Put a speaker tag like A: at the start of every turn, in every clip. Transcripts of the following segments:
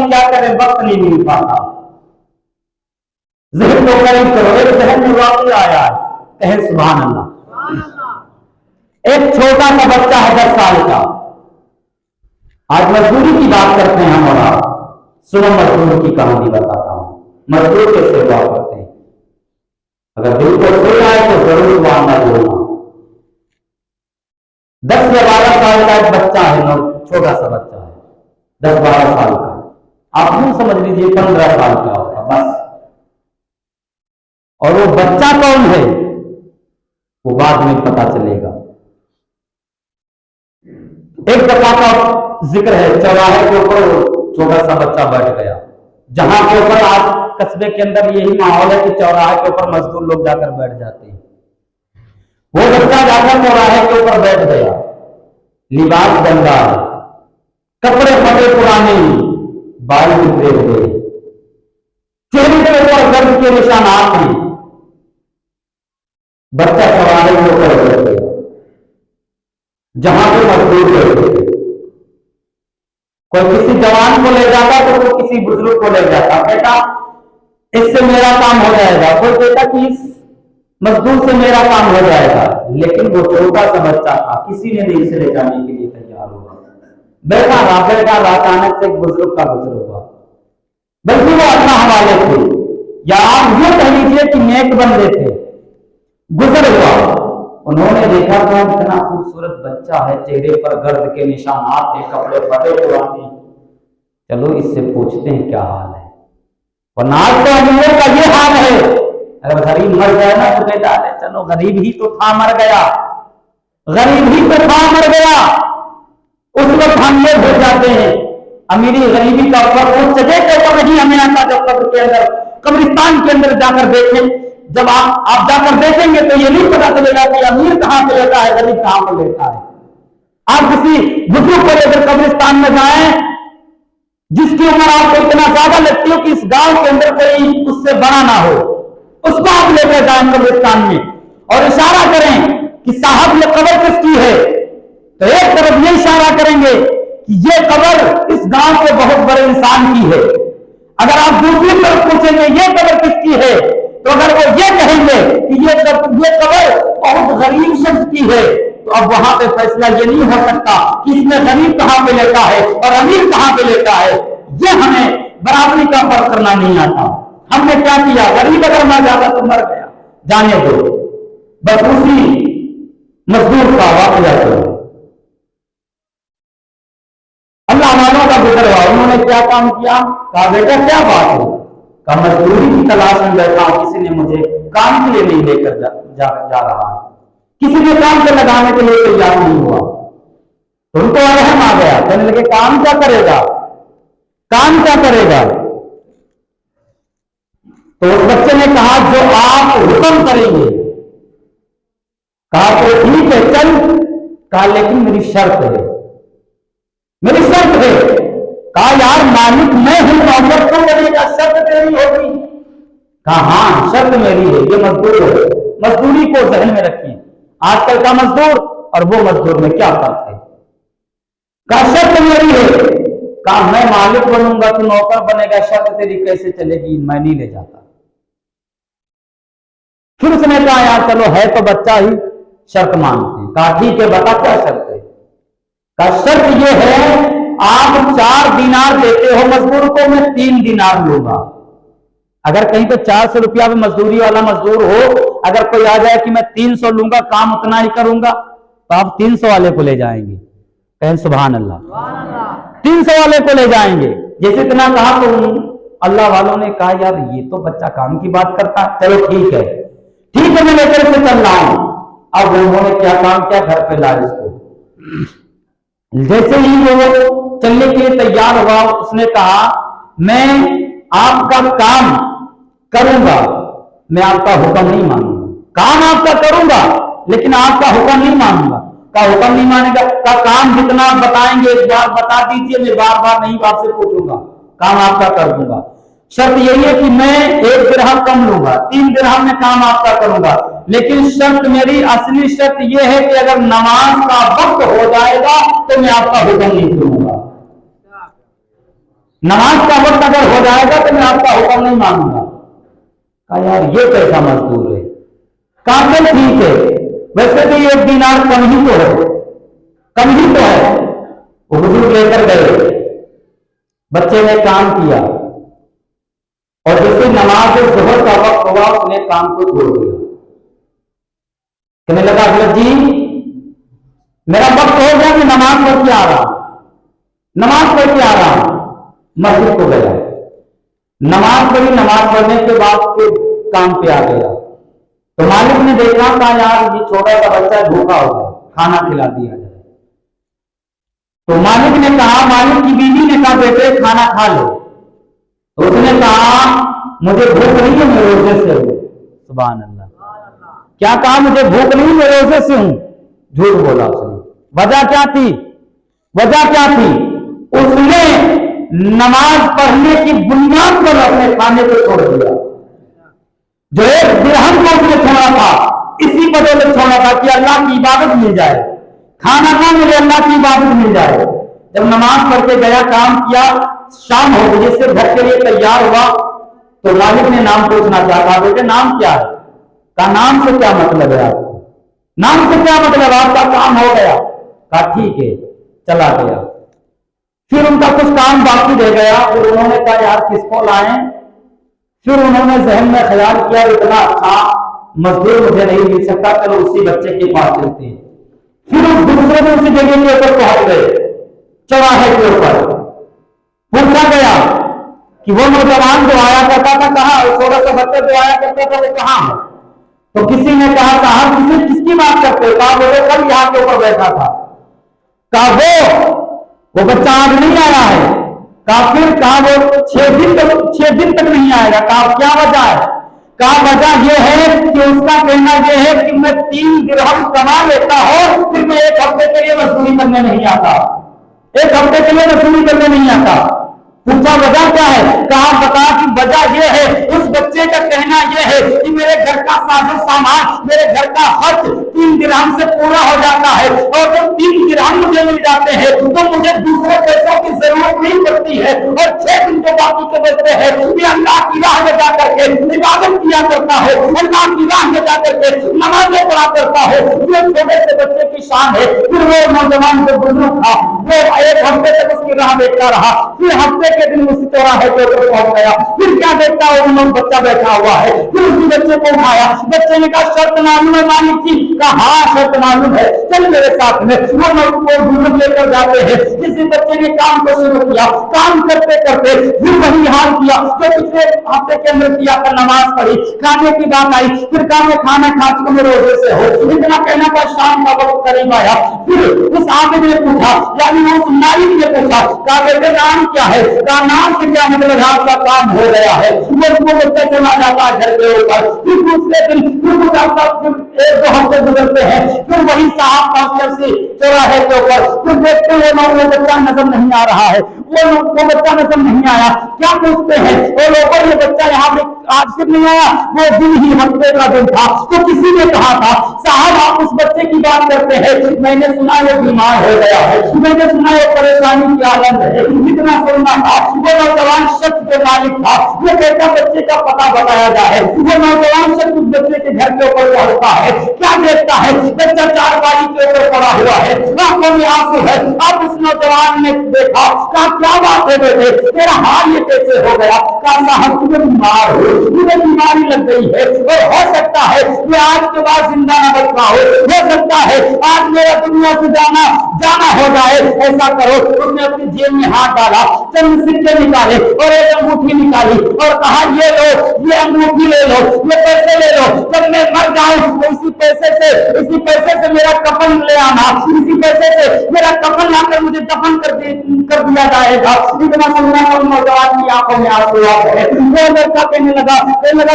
A: में क्या करें, वक्त नहीं मिल पाता। जहन को करीब करो। एक जहन में वाकई आया है, कहे सुभान अल्लाह। एक छोटा सा बच्चा है 10 साल का। आज मजदूरी की बात करते हैं हम और आप। सुनो मजदूर की कहानी बताता हूं, मजदूर कैसे हुआ करते हैं। अगर दिल को छू जाए तो जरूर वहां ना बोलना। 10 या 12 साल का एक बच्चा है, छोटा सा बच्चा है, 10-12 साल का। आप यूं समझ लीजिए 15 साल का होगा बस। और वो बच्चा कौन है वो बाद में पता चलेगा। एक दफा का जिक्र है, चौराहे के ऊपर छोटा सा बच्चा बैठ गया, जहां के ऊपर आज कस्बे के अंदर यही माहौल है कि चौराहे के ऊपर मजदूर लोग जाकर बैठ जाते हैं। वो बच्चा जाकर चौराहे के ऊपर बैठ गया, लिबास गंदा, कपड़े फटे पुराने, बाल बिखरे हुए, चेहरे के ऊपर दर्द के निशानात हैं। बच्चा चौराहे के ऊपर बैठ गया जहां पे मजदूर बैठे थे। कोई किसी जवान को ले जाता तो कोई किसी बुजुर्ग को ले जाता, बेटा इससे मेरा काम हो जाएगा, कोई कहता कि इस मजदूर से मेरा काम हो जाएगा। लेकिन वो छोटा सा बच्चा था, किसी ने नहीं इसे ले जाने के लिए तैयार हुआ। बैठा रहा, अचानक से एक बुजुर्ग का गुजर हुआ, बल्कि वो अपना हवाले थे, या आप यूं कह लीजिए कि नेक बंदे थे। गुजर हुआ, उन्होंने देखा था इतना खूबसूरत बच्चा है, चेहरे पर गर्द के निशानात हैं, कपड़े फटे पुराने। चलो इससे पूछते हैं क्या हाल है। वरना आज तो अमीरों का ये हाल है, अगर गरीब मर जाए ना तो कहता है चलो गरीब ही तो था मर गया, गरीब ही तो था मर गया। उस वक्त हम लोग हो जाते हैं। अमीरी गरीबी का फर्क उस जगह के ऊपर नहीं हमें आता जब कब्र के अंदर, कब्रिस्तान के अंदर जाकर देखें। जब आप जाकर देखेंगे तो ये नहीं पता चलेगा कि अमीर कहां पे लेता है, गरीब कहां पे लेता है। आप किसी बुजुर्ग को लेकर कब्रिस्तान में जाएं जिसकी उम्र आपको इतना ज्यादा लगती हो कि इस गांव के अंदर कोई उससे बड़ा ना हो, उसको आप लेकर जाएं कब्रिस्तान में और इशारा करें कि साहब ये कब्र किसकी है, तो एक तरफ ये इशारा करेंगे कि ये कब्र इस गांव के बहुत बड़े इंसान की है। अगर आप दूसरी तरफ पूछेंगे ये कब्र किसकी है, तो अगर वो ये कहेंगे कि ये कब्र बहुत गरीब शख्स की है, तो अब वहां पे फैसला ये नहीं हो सकता कि इसमें गरीब कहां पे लेता है और अमीर कहां पे लेता है। ये हमें बराबरी का फर्क करना नहीं आता। हमने क्या किया, गरीब अगर मर जाता तो मर गया, जाने दो। बस उसी मजदूर का वाकया करो। अल्लाह वालों का गुजर हुआ, उन्होंने क्या काम किया, कहा बेटा क्या बात है, कहा मजदूरी की तलाश में बैठा हूं, किसी ने मुझे काम के लिए नहीं लेकर जा रहा है, किसी ने काम पे लगाने के लिए तैयार नहीं हुआ। तो उनको रहम आ गया, कहने लगे काम क्या करेगा, काम क्या करेगा। तो उस बच्चे ने कहा जो आप हुक्म करेंगे। कहा तो ठीक है चल, कहा लेकिन मेरी शर्त है, मेरी शर्त है। कहा यार मालिक मैं हूं, मोहब्बत को करेगा, शर्त तेरी होगी। कहा हाँ शर्त मेरी है, ये मजदूर है, मजदूरी को जहन में रखिए। आजकल का मजदूर और वो मजदूर में क्या फर्क है। कहा शर्त मेरी है। कहा मैं मालिक बनूंगा तू नौकर बनेगा, शर्त तेरी कैसे चलेगी, मैं नहीं ले जाता। फिर उसने कहा यार चलो है तो बच्चा ही, शर्त मानते हैं। कहा ठीक है बता क्या शर्त है। कहा शर्त ये है आप 4 दिनार देते हो मजदूर को, मैं 3 दिनार लूंगा। अगर कहीं पे 400 रुपया में मजदूरी वाला मजदूर हो, अगर कोई आ जाए कि मैं 300 लूंगा, काम उतना ही करूंगा, तो आप 300 वाले को ले जाएंगे। कहें सुभान अल्लाह। 300 वाले को ले जाएंगे। जैसे इतना कहा तो अल्लाह वालों ने कहा यार ये तो बच्चा काम की बात करता, चलो ठीक है मैं लेकर के चल रहा हूं। अब उन्होंने क्या काम किया, घर पे ला इसको। जैसे ही वो चलने के लिए तैयार हुआ, उसने कहा मैं आपका काम करूंगा, मैं आपका हुक्म नहीं मानूंगा। काम आपका करूंगा लेकिन आपका हुक्म नहीं मानूंगा। का हुक्म नहीं मानेगा, का काम जितना आप बताएंगे एक बार बता दीजिए, मैं बार बार नहीं आपसे पूछूंगा, काम आपका कर दूंगा। शर्त यही है कि मैं 1 दिरहम कम लूंगा, 3 दिरहम में काम आपका करूंगा। लेकिन शर्त मेरी असली शर्त यह है कि अगर नमाज का वक्त हो जाएगा तो मैं आपका हुक्म नहीं सुनूंगा। नमाज का वक्त अगर हो जाएगा तो मैं आपका हुक्म नहीं मानूंगा। कहा यार ये कैसा मजदूर है। कहा चल ठीक है, वैसे भी 1 दीनार कम ही तो है, कम ही तो है। वो बुजुर्ग लेकर गए, बच्चे ने काम किया और जैसे नमाज ज़ोहर का वक्त हुआ उसने काम को छोड़ दिया। कहने लगा हजरत जी मेरा वक्त हो गया, मैं नमाज पढ़ के आ रहा हूं, नमाज पढ़ के आ रहा हूं। मस्जिद को गया, नमाज पढ़ी, नमाज पढ़ने के बाद फिर काम पे आ गया। तो मालिक ने देखा था यार ये छोटा सा बच्चा भूखा हो गया, खाना खिला दिया जाए। तो मालिक ने कहा, मालिक की बीवी ने कहा बेटे खाना खा लो। तो उसने कहा मुझे भूख नहीं है, मैं रोजे से हूं। सुभान अल्लाह, क्या कहा? मुझे भूख नहीं, मैं रोजे से हूं। झूठ बोला उसने। वजह क्या थी? वजह क्या थी? उसने नमाज पढ़ने की बुनियाद पर अपने खाने को छोड़ दिया। जो 1 दिरहम को उसने छोड़ा था, इसी बदौलत छोड़ा था कि अल्लाह की इबादत मिल जाए, खाना ना मिले, अल्लाह की इबादत मिल जाए। जब नमाज पढ़ के गया, काम किया, शाम हो गई, जिससे घर के लिए तैयार हुआ, तो मालिक ने नाम पूछना चाहा, बेटे नाम क्या है? कहा नाम से क्या मतलब है आपको? नाम से क्या मतलब? आपका काम हो गया। कहा ठीक है, चला गया। फिर उनका कुछ काम बाकी रह गया। फिर उन्होंने कहा यार किसको लाएं? फिर उन्होंने जहन में ख्याल किया इतना अच्छा मजदूर मुझे नहीं मिल सकता, चलो उसी बच्चे के पास चलते हैं। फिर उस दूसरे दिन उसी जगह के ऊपर पहुंच गए, चौराहे के ऊपर। पूछा गया कि वो नौजवान जो आया करता था कहाँ, छोटा सा बच्चा जो आया करता था वो कहाँ है? तो किसी ने कहा साहब किसी किसकी बात करते हो? कहा वो कल यहाँ के ऊपर बैठा था। कहा वो बच्चा आज नहीं आया है। कहा फिर? कहा वो 6 दिन तक नहीं आएगा। कहा क्या वजह है? कहा वजह यह है कि उसका कहना यह है कि मैं 3 दिरहम कमा लेता हूं, फिर मैं 1 हफ्ते के लिए मजदूरी करने नहीं आता, 1 हफ्ते के लिए मजदूरी करने नहीं आता। पूछा वजह क्या है? कहा बता कि वजह यह है, उस बच्चे का कहना यह है कि मेरे घर का साजो सामान, मेरे घर का खर्च 3 दिरहम से पूरा हो जाता है, और जब 3 दिरहम मुझे मिल जाते हैं तो मुझे दूसरे पैसों की जरूरत नहीं पड़ती है, और 6 दिन जो बाकी के बचते हैं मैं अल्लाह की राह में जाकर के इबादत किया करता है, अल्लाह की राह में जाकर के नमाजें पढ़ा करता है। ये छोटे से बच्चे की शान है। फिर वो नौजवान जो बुजुर्ग था वो 1 हफ्ते तक उसकी राह देखता रहा। फिर हफ्ते के दिन उसी चौराहे के ऊपर पहुंच गया। फिर क्या देखता है, उन्होंने बच्चा बैठा हुआ है। फिर उसी बच्चे को उठाया। बच्चे ने कहा शर्त मालूम है मालिक की? कहा हाँ शर्त मालूम है, चल मेरे साथ में। वो बुजुर्ग लेकर जाते हैं। किसी बच्चे ने काम को शुरू किया, काम करते करते फिर वही हाल किया जो पिछले हफ्ते के अंदर किया था। नमाज पढ़ी, खाने की बात आई, फिर कहा मैं खाना खा चुका, मैं रोजे से हो। इतना कहना का शाम का वक्त करीब आया। फिर उस आदमी ने पूछा, यानी उस मालिक ने पूछा, कहा बेटे नाम क्या है? कहा नाम से क्या मतलब, आपका काम हो गया है। वो बच्चा चला जाता है घर के ऊपर। फिर दूसरे दिन फिर 1-2 हफ्ते गुजरते हैं। फिर वही साहब मास्टर से चौराहे के ऊपर। फिर देखते हुए वो बच्चा नजर नहीं आ रहा है, वो बच्चा नजर नहीं आया। क्या पूछते हैं वो लोग, ये बच्चा यहाँ पे आज फिर नहीं आया, वो दिन ही हफ्ते का दिन था। तो किसी ने कहा था साहब आप उस बच्चे की बात करते हैं, मैंने सुना वो बीमार हो गया है, मैंने सुना वो परेशानी की हालत है। इतना सुनना था। वो नौजवान शख्स जो मालिक था वो कहता बच्चे का पता बताया जाए। वो नौजवान शख्स उस बच्चे के घर के ऊपर पहुंचता है। क्या देखता है? बच्चा चारपाई के ऊपर पड़ा हुआ है, आंखों में आंसू है। अब उस नौजवान ने देखा, कहा क्या बात है बेटे, तेरा हाल ये कैसे हो गया? कहा साहब तुम्हें बीमार हो, मुझे बीमारी लग गई है, और हो सकता है मैं आज के बाद जिंदा न बच पाऊं, हो सकता है आज मेरा दुनिया से जाना हो जाए। ऐसा करो। उसने अपनी जेब में हाथ डाला, चंद सिक्के निकाले और एक अंगूठी निकाली और कहा ये लो, ये अंगूठी ले लो, ये पैसे ले लो, जब मैं मर जाऊं तो इसी पैसे से मेरा कफन ले आना, इसी पैसे से मेरा कफन लाकर मुझे दफन कर दिया जाएगा। इतना सुनना तो नौजवान की आंखों में आंसू आ गए। वो लड़का कहने लगा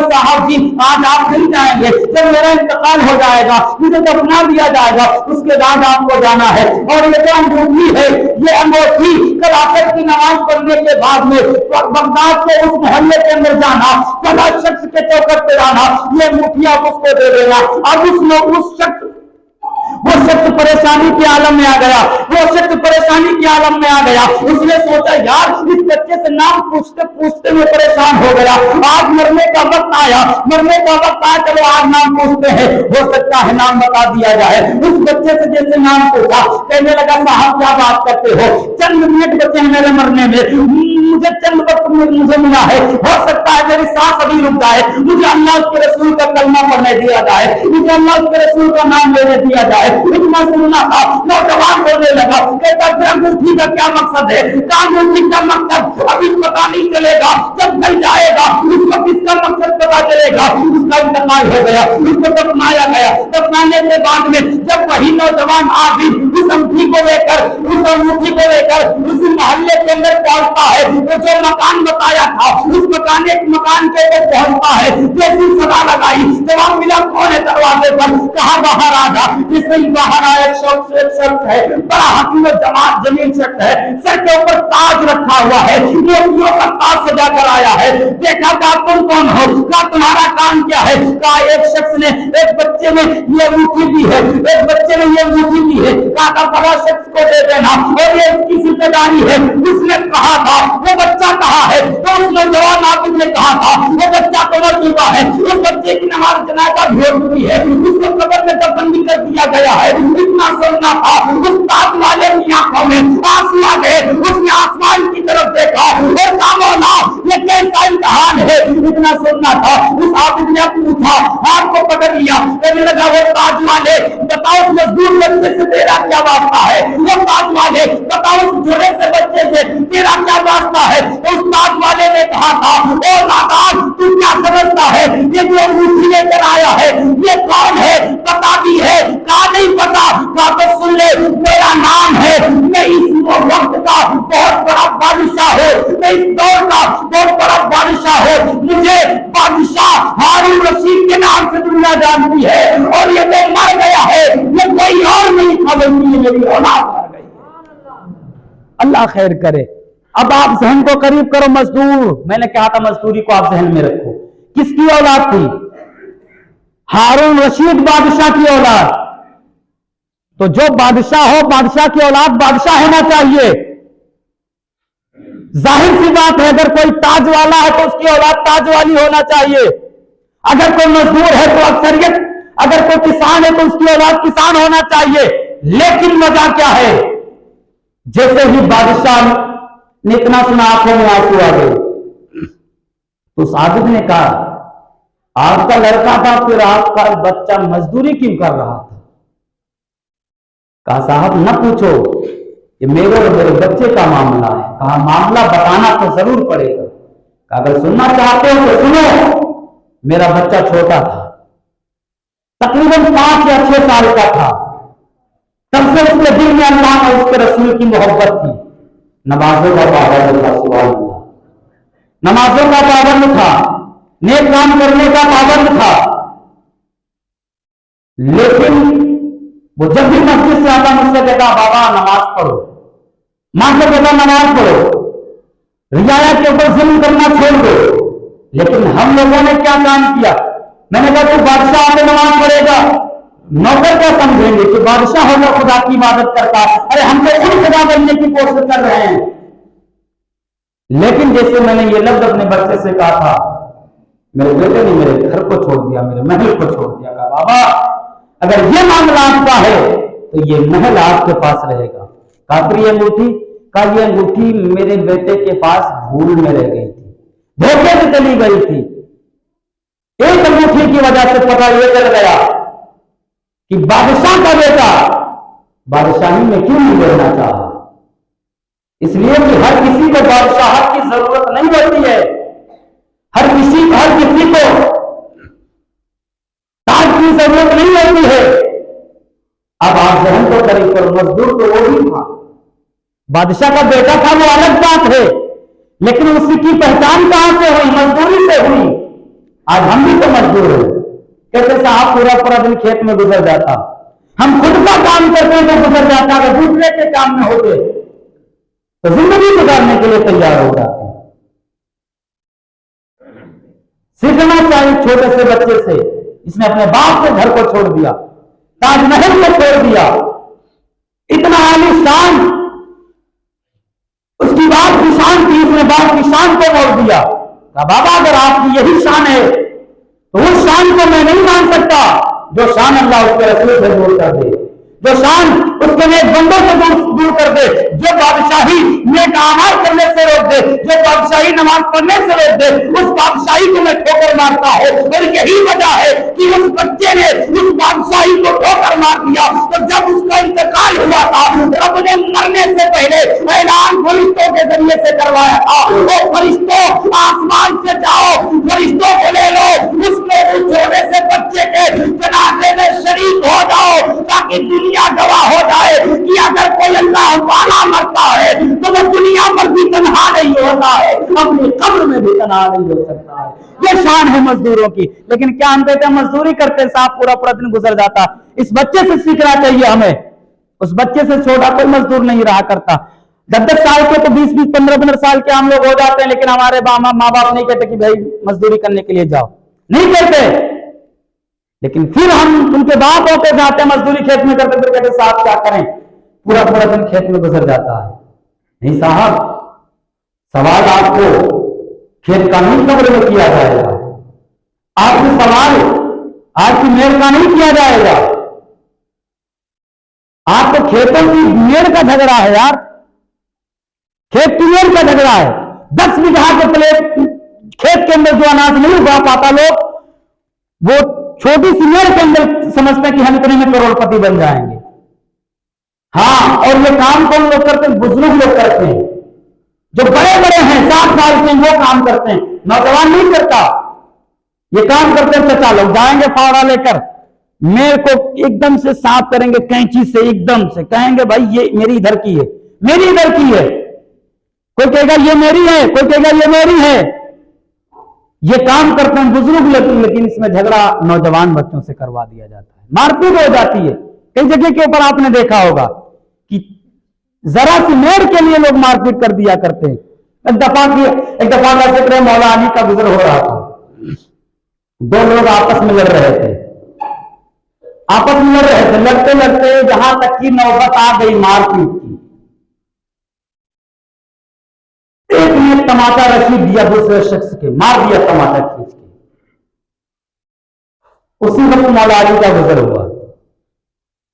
A: साहब जी आज आप नहीं जाएंगे, जब मेरा इंतकाल हो जाएगा, मुझे दफना दिया जाएगा, उसके बाद आपको जाना है। और ये जो अंगूठी है, ये अंगूठी कल असर की नमाज पढ़ने के बाद में बगदाद के उस मोहल्ले के अंदर जाना, फला शख्स के चौकट पे जाना, ये अंगूठी आप उसको दे देना। अब उस शख्स वो शख्स परेशानी के आलम में आ गया, वो शख्स परेशानी के आलम में आ गया। उसने सोचा यार इस बच्चे से नाम पूछते पूछते मैं परेशान हो गया, आज मरने का वक्त आया, मरने का वक्त आया, चलो आज नाम पूछते हैं, हो सकता है नाम बता दिया जाए। उस बच्चे से जैसे नाम पूछा, कहने लगा साहब क्या बात करते हो, चंद मिनट बचे हैं मेरे मरने में, मुझे चंद वक्त मुझे मिला है, हो सकता है मेरी सांस अभी रुक जाए, मुझे अल्लाह के रसूल का कलमा पढ़ने दिया जाए, मुझे अल्लाह के रसूल का नाम लेने दिया जाए। इतना सुनना था, नौजवान बोलने लगा, कहता अंगूठी का क्या मकसद है, अंगूठी का मकसद अभी पता नहीं चलेगा, जब कल जाएगा उसको किसका मकसद पता चलेगा। उसका इंतकाल हो गया, उसको दफनाया गया। दफनाने के बाद में जब वही नौजवान आदमी उस अंगूठी को लेकर, उस अंगूठी को लेकर उस मोहल्ले के अंदर पहुंचता है, तो जो मकान बताया था उस मकान के ऊपर पहुंचता है, जैसी सदा लगाई, जवाब मिला कौन है दरवाजे पर, कहा बाहर आ जा। जिससे बाहर आया एक शख्स है, बड़ा हकीम जमात जमीन शख्स है, सर के ऊपर ताज रखा हुआ है, मोतियों का ताज सजा कर आया है। देखा कहा तुम कौन हो, कहा तुम्हारा काम क्या है, कहा एक शख्स ने एक बच्चे ने ये अंगूठी दी है, एक बच्चे ने ये अंगूठी दी है, कहा बड़ा शख्स को दे देना और ये उसकी जिम्मेदारी है। उसने कहा था वो बच्चा कहा है, तो उस नौजवान आदमी ने कहा था वो बच्चा तो मर चुका है, उस बच्चे की नमाज जनाजा भी हो चुकी है, उसको कब्र में दफन भी कर दिया गया है। इतना सुनना था, उस ताज वाले की आंखों में आंसू आ गए, उसने आसमान की तरफ देखा और कहा मौला ये कैसा इम्तिहान है। इतना सुनना था, उस आदमी ने पूछा, हाथ को पकड़ लिया, कहने लगा वो ताज वाले बताओ उस मजदूर बच्चे से तेरा क्या वास्ता है, वो ताज वाले बताओ उस जुड़े से बच्चे से तेरा क्या वास्ता है। उस ताज वाले ने कहा था ओ नादान तू क्या समझता है, ये जो अंगूठी लेकर आया है ये कौन है, पता भी है, कहा नहीं पता, कहा तो सुन ले मेरा नाम है, मैं इस वक्त का बहुत बड़ा बादशाह हूँ, मैं इस दौर का बहुत बड़ा बादशाह हूँ, मुझे बादशाह हारून रशीद के नाम से दुनिया जानती है और ये तो मर गया है, ये कोई और नहीं था बल्कि ये मेरी औलाद मर गई। अल्लाह खैर करे। अब आप जहन को करीब करो, मजदूर, मैंने कहा था मजदूरी को आप जहन में रखो, किसकी औलाद थी, हारून रशीद बादशाह की औलाद। तो जो बादशाह हो, बादशाह की औलाद बादशाह होना चाहिए। जाहिर सी बात है अगर कोई ताज वाला है तो उसकी औलाद ताज वाली होना चाहिए, अगर कोई मजदूर है तो अक्सरियत, अगर कोई किसान है तो उसकी औलाद किसान होना चाहिए। लेकिन मजा क्या है, जैसे ही बादशाह ने इतना सुना आंखों में आंसू आ गए, तो सादिक ने कहा आपका लड़का था फिर आपका बच्चा मजदूरी क्यों कर रहा था। कहा साहब न पूछो, ये मेरे और मेरे बच्चे का मामला है। कहा मामला बताना तो जरूर पड़ेगा। कहा अगर सुनना चाहते हो तो सुनो, मेरा बच्चा छोटा था, तकरीबन 5 या 6 साल का था, तब से उसके दिल में अल्लाह और उसके रसूल की मोहब्बत थी। नमाजों का पाबंद था, सुभान अल्लाह, नमाजों का पाबंद था, नेक काम करने का पाबंद था। लेकिन वो जब भी मस्जिद से आता मुझसे कहता बाबा नमाज पढ़ो, मां से कहता नमाज पढ़ो, रियाया के ऊपर जुल्म करना छोड़ दो। लेकिन हम लोगों ने क्या काम किया, मैंने कहा तू बादशाह आके नमाज पढ़ेगा, नौकर क्या समझेंगे कि बादशाह होगा खुदा की इबादत करता, अरे हम तो खुद खुदा बनने की कोशिश कर रहे हैं। लेकिन जैसे मैंने ये लफ्ज अपने बच्चे से कहा था, मेरे बेटे ने मेरे घर को छोड़ दिया, मेरे महल को छोड़ दिया। कहा बाबा अगर ये मामला आपका है तो ये महल आपके पास रहेगा। कहा फिर ये अंगूठी, कहा ये अंगूठी मेरे बेटे के पास भूल में रह गई थी, धोखे से चली गई थी। एक अंगूठी की वजह से पता यह चल गया कि बादशाह का बेटा बादशाही में क्यों नहीं रहना चाहा। इसलिए कि हर किसी को बादशाहत की जरूरत नहीं होती है, हर किसी को ताज की जरूरत नहीं होती है। अब आप जहन को करीब करो, मजदूर तो वो ही था, बादशाह का बेटा था वो अलग बात है, लेकिन उसकी पहचान कहां से हुई, मजदूरी से हुई। आज हम भी तो मजदूर हैं, कहते साहब पूरा दिन खेत में गुजर जाता, हम खुद का काम करते तो गुजर जाता, अगर दूसरे के काम में होते तो जिंदगी गुजारने के लिए तैयार हो जाते। सीखना चाहिए छोटे से बच्चे से, इसने अपने बाप के घर को छोड़ दिया, ताजमहल को छोड़ दिया, इतना आलीशान, उसकी बात की शान थी, उसने बात की शान को मोड़ दिया। कहा बाबा अगर आपकी यही शान है तो उस शान को मैं नहीं मान सकता जो शान अल्लाह उसके रसूल से दूर कर दे, जो शान उसके नेक बंदों से दूर कर दे, जो बादशाही नेक आमाल करने से रोक दे, जो बादशाही नमाज पढ़ने से रोक दे, उस बादशाही को मैं ठोकर मारता हूं। और यही वजह है कि उस बच्चे ने उस बादशाही को ठोकर मार दिया। तो जब उसका इंतकाल हुआ था, रब ने मरने से पहले ऐलान फरिश्तों के जरिए से करवाया था, वो फरिश्तों आसमान से जाओ, फरिश्तों को ले लो, उसके छोटे से बच्चे के जनाजे में शरीक हो जाओ, ताकि दुनिया गवाह हो जाए कि अगर कोई अल्लाह वाला मरता है तो वो दुनिया पर भी तन्हा नहीं होता है, अपनी कब्र में भी तन्हा नहीं हो सकता है। ये शान है मजदूरों की। लेकिन क्या हम कहते हैं मजदूरी करते साहब पूरा पूरा दिन गुजर जाता। इस बच्चे से सीखना चाहिए हमें, उस बच्चे से छोटा कोई मजदूर नहीं रहा करता। 10-10 साल के तो 20-20 15-15 साल के हम लोग हो जाते हैं, लेकिन हमारे माँ बाप नहीं कहते कि भाई मजदूरी करने के लिए जाओ, नहीं कहते। लेकिन फिर हम उनके बाप होते जाते हैं मजदूरी खेत में करते, फिर कहते साहब क्या करें, पूरा पूरा दिन खेत में गुजर जाता है। नहीं साहब, सवाल आपको खेत कानून कब्र में किया जाएगा, आपसे सवाल आपकी मेड़ का नहीं किया जाएगा। आपको खेतों की मेड़ का झगड़ा है यार, खेत की मेड़ का झगड़ा है। 10 बीघा के प्लेट खेत के अंदर जो अनाज नहीं उगा पाता लोग, वो छोटी सी मेड़ के अंदर समझते हैं कि हम इतने में करोड़पति बन जाएंगे। हाँ, और ये काम कौन लोग करते हैं? बुजुर्ग लोग करते हैं, जो बड़े बड़े हैं 60 साल के, वो काम करते हैं। नौजवान नहीं करता ये काम करते हैं। चचा लोग जाएंगे फावड़ा लेकर, मेरे को एकदम से साफ करेंगे कैंची से, एकदम से कहेंगे भाई ये मेरी इधर की है, मेरी इधर की है। कोई कहेगा ये मेरी है, कोई कहेगा ये मेरी है। ये काम करते हैं बुजुर्ग, लेकिन इसमें झगड़ा नौजवान बच्चों से करवा दिया जाता है, मारपीट हो जाती है। कई जगह के ऊपर आपने देखा होगा कि जरा सी मेड़ के लिए लोग मारपीट कर दिया करते हैं। एक दफा का जिक्र है, मौला अली का गुजर हो रहा था। 2 लोग आपस में लड़ रहे थे, लड़ते लड़ते जहां तक की नौबत आ गई मारपीट की। एक ने टमाटर रसीद दिया दूसरे शख्स के, मार दिया टमाटर खींच के। उसी वक्त मौला अली का गुजर हुआ।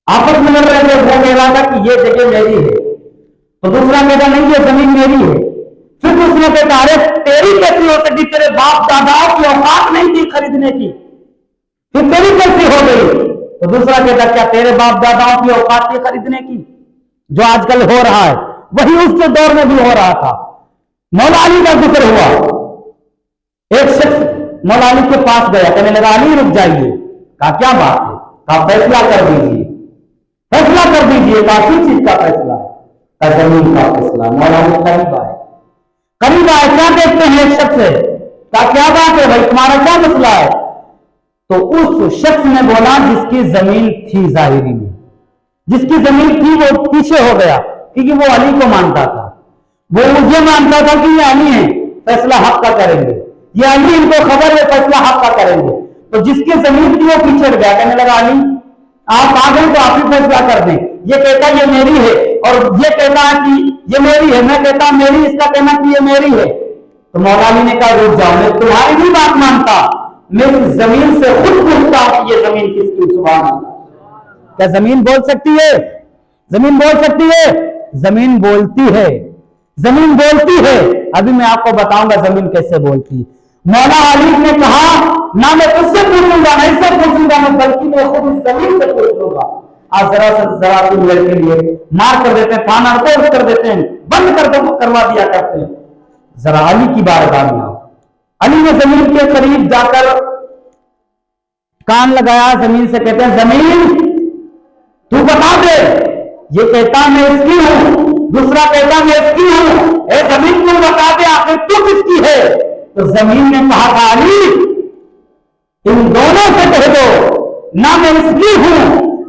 A: आपस में लड़ रहे थे, वो कह रहा था कि ये जगह मेरी है, तो दूसरा कहता नहीं ये जमीन मेरी है। फिर दूसरा कहता अरे तेरी कैसी हो सकती, तेरे बाप दादाओं की औकात नहीं थी खरीदने की, फिर तेरी कैसी हो गई? तो दूसरा कहता क्या तेरे बाप दादाओं की औकात थी खरीदने की? जो आजकल हो रहा है वही उस दौर में भी हो रहा था। मौला अली का गुजर हुआ। एक शख्स मौला अली के पास गया, कहने लगा अली रुक जाइए। कहा क्या बात है? कहा फैसला कर दीजिए, फैसला कर दीजिए। कहा किस चीज का फैसला? कहा जमीन का फैसला। मौला अली करीब आए, क्या देखते हैं एक शख्स से? कहा क्या बात है भाई, तुम्हारा क्या मसला है? तो उस शख्स ने बोला जिसकी जमीन थी जाहिरी में, जिसकी जमीन थी वो पीछे हो गया, क्योंकि वो अली को मानता था। वो मुझे मानता था कि ये अली है, फैसला हक का करेंगे, ये अली इनको खबर है फैसला हक का करेंगे। तो जिसकी जमीन थी वो पीछे हट गया, कहने लगा अली आप आ गए तो आप ही फैसला कर दें। ये कहता ये मेरी है, और ये कहता है कि ये मेरी है, मैं कहता मेरी, इसका कहना कि ये मेरी है। तो मौला अली ने कहा रुक जाओ, मैं तुम्हारी भी बात मानता, मैं इस जमीन से खुद पूछता हूं कि ये जमीन किसकी? सुभान अल्लाह। क्या जमीन बोल सकती है? जमीन बोल सकती है? जमीन बोलती है, जमीन बोलती है। अभी मैं आपको बताऊंगा जमीन कैसे बोलती है। मौला अली ने कहा ना मैं तुझसे पूछूंगा, ना इससे पूछूंगा, मैं बल्कि मैं खुद इस जमीन से पूछ लूंगा। आज जरा लड़ के लिए मार कर देते हैं, थाना रिपोर्ट कर देते हैं, बंद कर दो, करवा दिया करते हैं। जरा अली की बारगाह में आओ। अली ने जमीन के करीब जाकर कान लगाया, जमीन से कहते हैं जमीन तू बता दे। ये कहता मैं इसकी हूं, दूसरा कहता मैं इसकी हूं। ए जमीन तू बता दे आखिर तू किसकी है? तो जमीन ने कहा था अली इन दोनों से कह दो ना मैं इसकी हूं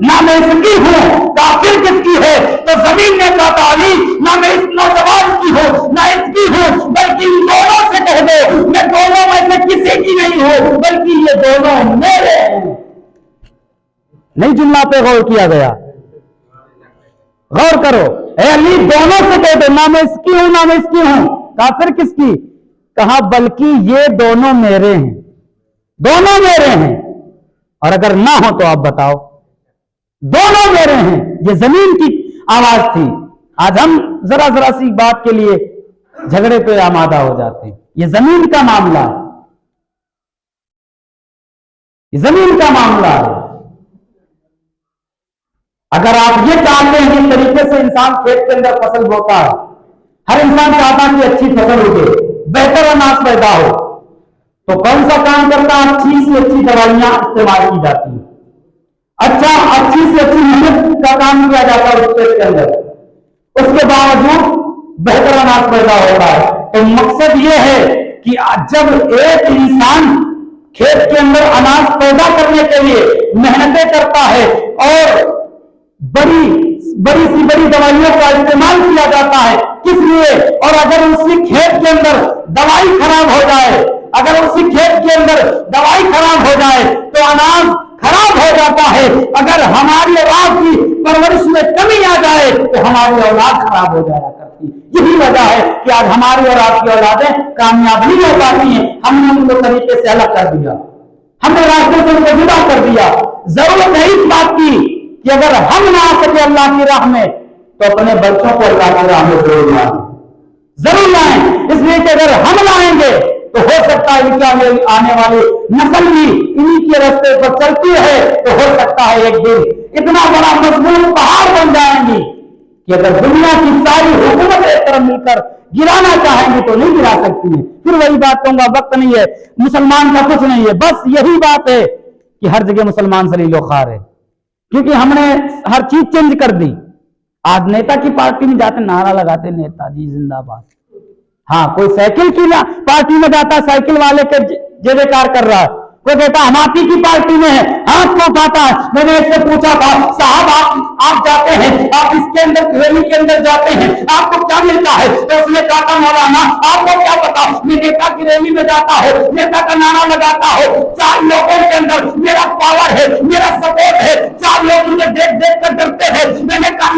A: ना मैं इसकी हूं, तो आखिर किसकी है? तो जमीन ने कहा था अली ना मैं इस नौजवान की हूं ना इसकी हूं, बल्कि इन दोनों से कह दो मैं दोनों में से किसी की नहीं हूं, बल्कि ये दोनों मेरे हैं। नहीं जुमला पे गौर किया गया, गौर करो। ए अली दोनों से कह दो, ना मैं इसकी हूं ना मैं इसकी हूं। काफिर किसकी? कहा बल्कि ये दोनों मेरे हैं, दोनों मेरे हैं। और अगर ना हो तो आप बताओ, दोनों मेरे हैं। ये जमीन की आवाज थी। आज हम जरा जरा सी बात के लिए झगड़े पे आमादा हो जाते हैं। ये जमीन का मामला है, ये जमीन का मामला है। अगर आप ये जानते हैं जिस तरीके से इंसान खेत के अंदर फसल बोता है, हर इंसान चाहता है कि अच्छी फसल उगे, बेहतर अनाज पैदा हो, तो कौन सा काम करता है? अच्छी से अच्छी दवाइयां इस्तेमाल की जाती है, अच्छा अच्छी से अच्छी मेहनत का काम किया जाता है उस खेत के अंदर, उसके बावजूद बेहतर अनाज पैदा होता है। तो मकसद यह है कि जब एक इंसान खेत के अंदर अनाज पैदा करने के लिए मेहनतें करता है और बड़ी सी बड़ी दवाइयों का इस्तेमाल किया जाता है, किस लिए? और अगर उसी खेत के अंदर दवाई खराब हो जाए, अगर उसी खेत के अंदर दवाई खराब हो जाए तो अनाज खराब हो जाता है। अगर हमारी औलाद की परवरिश में कमी आ जाए तो हमारी औलाद खराब हो जाया करती। यही वजह है कि आज हमारी और आपकी औलादें कामयाब नहीं हो पाती हैं। हमने उनको तरीके से अलग कर दिया, हमने रास्ते से उनको जुदा कर दिया। जरूरत है इस बात की कि अगर हम ना आ सके अल्लाह की राह में तो अपने बच्चों को अल्लाह की राह में जरूर लाएं। इसलिए कि अगर हम लाएंगे तो हो सकता है इनके आने वाली नस्ल भी इन्हीं के रास्ते पर चलती है, तो हो सकता है एक दिन इतना बड़ा मजबूत पहाड़ बन जाएंगी कि अगर दुनिया की सारी हुकूमत एक तरफ मिलकर गिराना चाहेंगी तो नहीं गिरा सकती है। फिर वही बात कहूंगा, वक्त नहीं है, मुसलमान का कुछ नहीं है। बस यही बात है कि हर जगह मुसलमान सलीलो खार है, क्योंकि हमने हर चीज चेंज कर दी। आज नेता की पार्टी में जाते नारा लगाते नेताजी जिंदाबाद। हाँ, कोई साइकिल की पार्टी में जाता, साइकिल वाले के जय जयकार कर रहा है। कोई कहता हम आप ही की पार्टी में है, हाथ को उठाता है। मैंने इससे पूछा था, साहब आप जाते हैं, आप इसके अंदर रैली के अंदर जाते हैं, आपको क्या मिलता है? तो उसने कहा मौलाना आपको क्या पता, मैं नेता की रैली में जाता हूँ, नेता का नारा लगाता हूँ, 4 लोगों के अंदर मेरा पावर है, मेरा सपोर्ट है, 4 लोग मुझे देख देख कर डरते हैं। मैंने कहा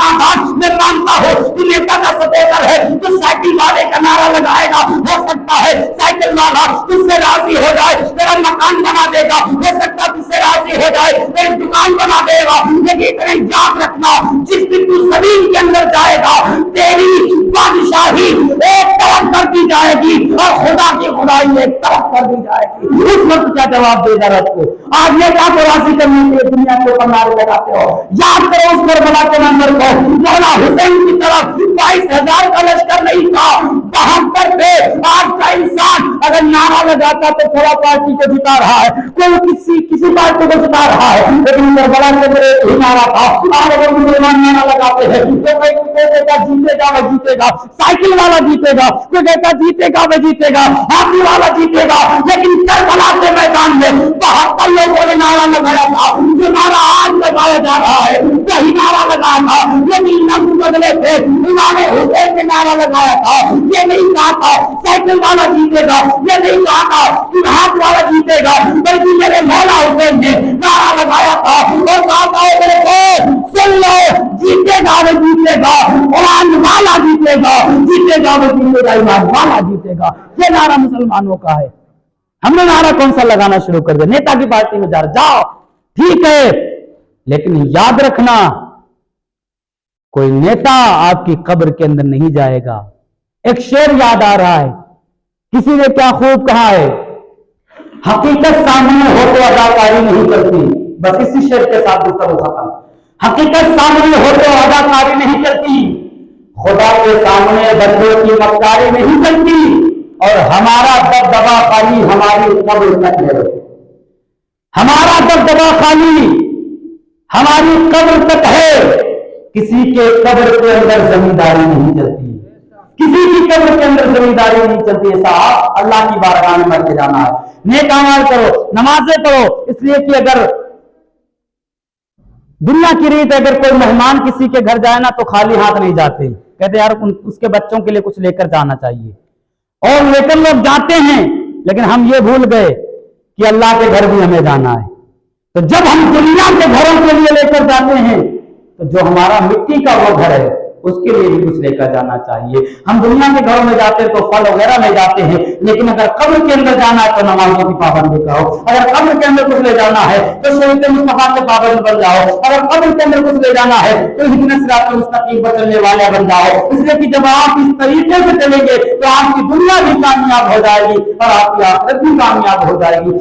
A: मैं मानता हूँ कि नेता का सपोर्टर है तो साइकिल वाले का नारा लगाएगा, हो सकता है साइकिल वाला तुझसे राजी हो जाए, मेरा मकान बना देगा, हो सकता तुझसे राजी हो जाए, मेरी दुकान बना देगा। लेकिन याद रखना, जिस दिन तू जमीन के अंदर जाएगा तेरी बादशाही एक तरफ कर दी जाएगी और खुदा की खुदाई एक तरफ कर दी जाएगी। उस वक्त क्या जवाब देगा रब को? आज नेता को राजी करने के लिए दुनिया के ऊपर नारे लगाते हो। याद करो उस करबला के नंबर को, मौला हुसैन की तरफ 22,000 का लश्कर नहीं था, 72 थे। आज का इंसान अगर नारा लगाता तो थोड़ा पार्टी को जिता रहा है, कोई किसी पार्टी को जिता रहा है, लेकिन करबला के अंदर एक नारा था। आज अगर मुसलमान नारा लगाते हैं तो कोई कहता जीतेगा वह जीतेगा, साइकिल वाला जीतेगा, कोई कहता जीतेगा वह जीतेगा, हाथी वाला जीतेगा। लेकिन करबला के मैदान में 72 लोगों ने नारा लगाया था। जो नारा आज लगाया जा रहा है वही नारा लगाया था, लेकिन लफ्ज बदले थे। इमाम हुसैन ने नारा लगाया था, ये नहीं कहा था साइकिल वाला जीतेगा, ये नहीं कहा था कि हाथ वाला जीतेगा, बल्कि मेरे मौला हुसैन ने नारा लगाया था और कहा था मेरे को सुन लो, जीतेगा वो जीतेगा, कुरान वाला जीतेगा, जीतेगा वो जीतेगा, ईमान वाला जीतेगा। ये नारा मुसलमानों का है। हमने नारा कौन सा लगाना शुरू कर दिया? नेता की पार्टी में जाओ ठीक है, लेकिन याद रखना कोई नेता आपकी कब्र के अंदर नहीं जाएगा। एक शेर याद आ रहा है, किसी ने क्या खूब कहा है, हकीकत सामने हो तो अदाकारी नहीं करती। बस इसी शेर के साथ गुफ्तगू खत्म। हकीकत सामने हो तो अदाकारी नहीं करती, खुदा के सामने बंदों की मक्कारी नहीं चलती, और हमारा दबदबा खाली हमारी कब्र तक है। हमारा दबदबा खाली हमारी कब्र तक है। किसी के कब्र के अंदर जमींदारी नहीं चलती, किसी की कब्र के अंदर जमींदारी नहीं चलती है। साहब अल्लाह की बारगाह में मर के जाना है, नेक अमाल करो, नमाजें पढ़ो। इसलिए कि अगर दुनिया की रीत अगर कोई मेहमान किसी के घर जाए ना तो खाली हाथ नहीं जाते, कहते यार उसके बच्चों के लिए कुछ लेकर जाना चाहिए, और लेकर लोग जाते हैं। लेकिन हम ये भूल गए कि अल्लाह के घर भी हमें जाना है। तो जब हम दुनिया के घरों के लिए लेकर जाते हैं तो जो हमारा मिट्टी का वो घर है उसके लिए भी कुछ लेकर जाना चाहिए। हम दुनिया के घरों में जाते हैं तो फल वगैरह ले जाते हैं, लेकिन अगर कब्र के अंदर जाना है तो नमाजों की पाबंदी करो। अगर कब्र के अंदर कुछ ले जाना है तो शरीयत मुस्तफा के पाबंद बन जाओ। अगर कब्र के अंदर कुछ ले जाना है तो इहदिना सिरातल मुस्तकीम पर चलने वाले बन जाओ। इसलिए कि जब आप इस तरीके से चलेंगे तो आपकी दुनिया भी कामयाब हो जाएगी और आपकी आखिरत भी कामयाब हो जाएगी।